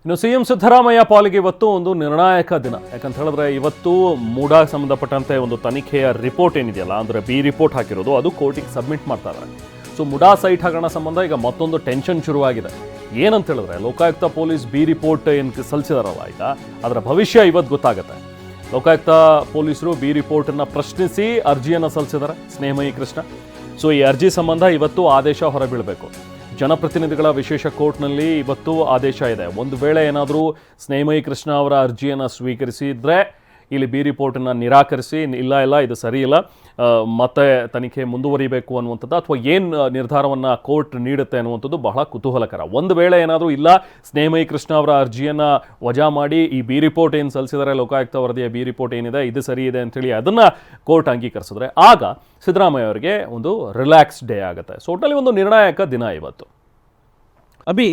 ಇನ್ನು ಸಿಎಂ ಸಿದ್ದರಾಮಯ್ಯ ಪಾಲಿಗೆ ಇವತ್ತು ಒಂದು ನಿರ್ಣಾಯಕ ದಿನ. ಯಾಕಂತ ಹೇಳಿದ್ರೆ ಇವತ್ತು ಮೂಡಾ ಸಂಬಂಧಪಟ್ಟಂತೆ ಒಂದು ತನಿಖೆಯ ರಿಪೋರ್ಟ್ ಏನಿದೆಯಲ್ಲ, ಅಂದರೆ ಬಿ ರಿಪೋರ್ಟ್ ಹಾಕಿರೋದು, ಅದು ಕೋರ್ಟಿಗೆ ಸಬ್ಮಿಟ್ ಮಾಡ್ತಾ ಇದ್ದಾರೆ. ಸೊ ಮುಡಾ ಸೈಟ್ ಹಗರಣ ಸಂಬಂಧ ಈಗ ಮತ್ತೊಂದು ಟೆನ್ಷನ್ ಶುರುವಾಗಿದೆ. ಏನಂತ ಹೇಳಿದ್ರೆ, ಲೋಕಾಯುಕ್ತ ಪೊಲೀಸ್ ಬಿ ರಿಪೋರ್ಟ್ ಏನು ಸಲ್ಲಿಸಿದಾರಲ್ಲ, ಈಗ ಅದರ ಭವಿಷ್ಯ ಇವತ್ತು ಗೊತ್ತಾಗುತ್ತೆ. ಲೋಕಾಯುಕ್ತ ಪೊಲೀಸರು ಬಿ ರಿಪೋರ್ಟನ್ನು ಪ್ರಶ್ನಿಸಿ ಅರ್ಜಿಯನ್ನು ಸಲ್ಲಿಸಿದ್ದಾರೆ ಸ್ನೇಹಮಯಿ ಕೃಷ್ಣ. ಸೊ ಈ ಅರ್ಜಿ ಸಂಬಂಧ ಇವತ್ತು ಆದೇಶ ಹೊರಬೀಳಬೇಕು. ಜನಪ್ರತಿನಿಧಿಗಳ ವಿಶೇಷ ಕೋರ್ಟ್ನಲ್ಲಿ ಇವತ್ತು ಆದೇಶ ಇದೆ. ಒಂದು ವೇಳೆ ಏನಾದರೂ ಸ್ನೇಹಮಯಿ ಕೃಷ್ಣ ಅವರ ಅರ್ಜಿಯನ್ನು ಸ್ವೀಕರಿಸಿದರೆ ಇಲ್ಲಿ ಬಿ ರಿಪೋರ್ಟನ್ನು ನಿರಾಕರಿಸಿ ಇಲ್ಲ ಇದು ಸರಿ ಇಲ್ಲ, ಮತ್ತೆ ತನಿಖೆ ಮುಂದುವರಿಬೇಕು ಅನ್ನುವಂಥದ್ದು, ಅಥವಾ ಏನು ನಿರ್ಧಾರವನ್ನು ಕೋರ್ಟ್ ನೀಡುತ್ತೆ ಅನ್ನುವಂಥದ್ದು ಬಹಳ ಕುತೂಹಲಕರ. ಒಂದು ವೇಳೆ ಏನಾದರೂ ಇಲ್ಲ, ಸ್ನೇಹಮಯಿ ಕೃಷ್ಣ ಅವರ ಅರ್ಜಿಯನ್ನು ವಜಾ ಮಾಡಿ ಈ ಬಿ ರಿಪೋರ್ಟ್ ಏನು ಸಲ್ಲಿಸಿದರೆ, ಲೋಕಾಯುಕ್ತ ವರದಿಯ ಬಿ ರಿಪೋರ್ಟ್ ಏನಿದೆ ಇದು ಸರಿ ಇದೆ ಅಂತೇಳಿ ಅದನ್ನು ಕೋರ್ಟ್ ಅಂಗೀಕರಿಸಿದ್ರೆ ಆಗ ಸಿದ್ದರಾಮಯ್ಯ ಅವರಿಗೆ ಒಂದು ರಿಲ್ಯಾಕ್ಸ್ ಡೇ ಆಗುತ್ತೆ. ಸೊ ಒಟ್ಟಲ್ಲಿ ಒಂದು ನಿರ್ಣಾಯಕ ದಿನ ಇವತ್ತು. ಅಭಿ,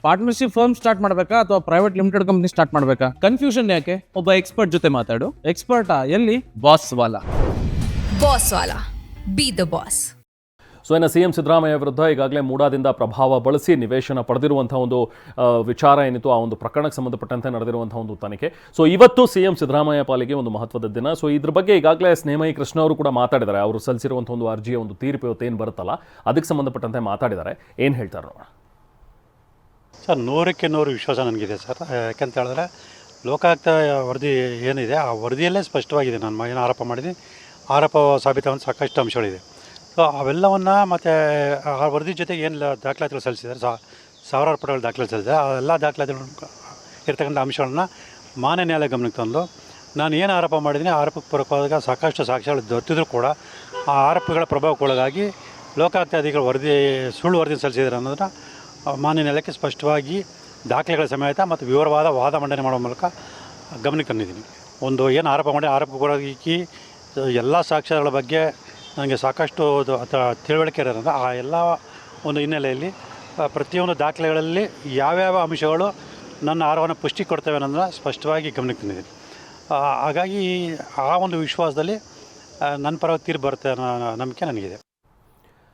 ಪಾರ್ಟ್ನರ್ಶಿಪ್ ಫರ್ಮ್ ಸ್ಟಾರ್ಟ್ ಮಾಡಬೇಕಾ ಅಥವಾ ಪ್ರೈವೇಟ್ ಲಿಮಿಟೆಡ್ ಕಂಪನಿ ಸ್ಟಾರ್ಟ್ ಮಾಡಬೇಕಾ? ಕನ್ಫ್ಯೂಷನ್ ಯಾಕೆ? ಒಬ್ಬ ಎಕ್ಸ್ಪರ್ಟ್ ಜೊತೆ ಮಾತಾಡು. ಎಕ್ಸ್ಪರ್ಟಾ? ಎಲ್ಲಿ? Boss Vala. B the boss. So ಇನ್ನು ಸಿಎಂ ಸಿದ್ದರಾಮಯ್ಯ ವಿರುದ್ಧ ಈಗಾಗಲೇ ಮೂಡಾದಿಂದ ಪ್ರಭಾವ ಬಳಸಿ ನಿವೇಶನ ಪಡೆದಿರುವಂಥ ಒಂದು ವಿಚಾರ ಏನಿತ್ತು, ಆ ಒಂದು ಪ್ರಕರಣಕ್ಕೆ ಸಂಬಂಧಪಟ್ಟಂತೆ ನಡೆದಿರುವಂಥ ಒಂದು ತನಿಖೆ. ಸೊ ಇವತ್ತು ಸಿಎಂ ಸಿದ್ದರಾಮಯ್ಯ ಪಾಲಿಗೆ ಒಂದು ಮಹತ್ವದ ದಿನ. ಸೊ ಇದ್ರ ಬಗ್ಗೆ ಈಗಾಗಲೇ ಸ್ನೇಹಮಯಿ ಕೃಷ್ಣ ಅವರು ಕೂಡ ಮಾತಾಡಿದ್ದಾರೆ. ಅವರು ಸಲ್ಲಿಸಿರುವಂಥ ಒಂದು ಅರ್ಜಿಯ ಒಂದು ತೀರ್ಪು ಇವತ್ತು ಏನು ಬರುತ್ತಲ್ಲ, ಅದಕ್ಕೆ ಸಂಬಂಧಪಟ್ಟಂತೆ ಮಾತಾಡಿದ್ದಾರೆ. ಏನು ಹೇಳ್ತಾರೆ ನೋಡೋಣ. ಸರ್, 100ಕ್ಕೆ 100 ವಿಶ್ವಾಸ ನನಗಿದೆ ಸರ್. ಯಾಕಂತ ಹೇಳಿದ್ರೆ ಲೋಕಾಯುಕ್ತ ವರದಿ ಏನಿದೆ ಆ ವರದಿಯಲ್ಲೇ ಸ್ಪಷ್ಟವಾಗಿದೆ. ನಾನು ಏನು ಆರೋಪ ಮಾಡಿದ್ದೀನಿ, ಆರೋಪ ಸಾಬೀತಾಗುವಂಥ ಸಾಕಷ್ಟು ಅಂಶಗಳಿದೆ. ಸೊ ಅವೆಲ್ಲವನ್ನು ಮತ್ತು ಆ ವರದಿ ಜೊತೆಗೆ ಏನು ದಾಖಲಾತಿಗಳು ಸಲ್ಲಿಸಿದ್ದಾರೆ, ಸಾವಿರಾರು ಪುಟಗಳ ದಾಖಲಾತಿ ಸಲ್ಲಿಸಿದ್ದಾರೆ. ಆ ಎಲ್ಲ ದಾಖಲಾತಿಗಳು ಇರ್ತಕ್ಕಂಥ ಅಂಶಗಳನ್ನ ಮಾನ್ಯ ನ್ಯಾಯಾಲಯ ಗಮನಕ್ಕೆ ತಂದು ನಾನು ಏನು ಆರೋಪ ಮಾಡಿದ್ದೀನಿ, ಆರೋಪಕ್ಕೆ ಪೂರಕವಾದಾಗ ಸಾಕಷ್ಟು ಸಾಕ್ಷ್ಯಗಳು ದೊರೆತಿದ್ರು ಕೂಡ ಆ ಆರೋಪಗಳ ಪ್ರಭಾವಕ್ಕೊಳಗಾಗಿ ಲೋಕಾಯುಕ್ತ ಅಧಿಕಾರಿಗಳು ವರದಿ ಸುಳ್ಳು ವರದಿ ಸಲ್ಲಿಸಿದ್ದಾರೆ ಅನ್ನೋದನ್ನು ಮಾನ್ಯ ನ್ಯಾಯಾಲಯಕ್ಕೆ ಸ್ಪಷ್ಟವಾಗಿ ದಾಖಲೆಗಳ ಸಮೇತ ಮತ್ತು ವಿವರವಾದ ವಾದ ಮಂಡನೆ ಮಾಡುವ ಮೂಲಕ ಗಮನಕ್ಕೆ ತಂದಿದ್ದೀನಿ. ಒಂದು ಏನು ಆರೋಪ ಮಾಡಿ ಆರೋಪಕ್ಕೊಳಗಾಗಿ ಎಲ್ಲ ಸಾಕ್ಷ್ಯಗಳ ಬಗ್ಗೆ ನನಗೆ ಸಾಕಷ್ಟು ತಿಳುವಳಿಕೆ ಇರೋದ್ರಿಂದ ಆ ಎಲ್ಲ ಒಂದು ಹಿನ್ನೆಲೆಯಲ್ಲಿ ಪ್ರತಿಯೊಂದು ದಾಖಲೆಗಳಲ್ಲಿ ಯಾವ್ಯಾವ ಅಂಶಗಳು ನನ್ನ ಆರೋಪವನ್ನು ಪುಷ್ಟಿ ಕೊಡ್ತವೆ ಅನ್ನೋದನ್ನು ಸ್ಪಷ್ಟವಾಗಿ ಗಮನಕ್ಕೆ ತಂದಿದ್ದೀನಿ. ಹಾಗಾಗಿ ಆ ಒಂದು ವಿಶ್ವಾಸದಲ್ಲಿ ನನ್ನ ಪರವಾಗಿ ತೀರ್ಪು ಬರುತ್ತೆ ಅನ್ನೋ ನಂಬಿಕೆ ನನಗಿದೆ.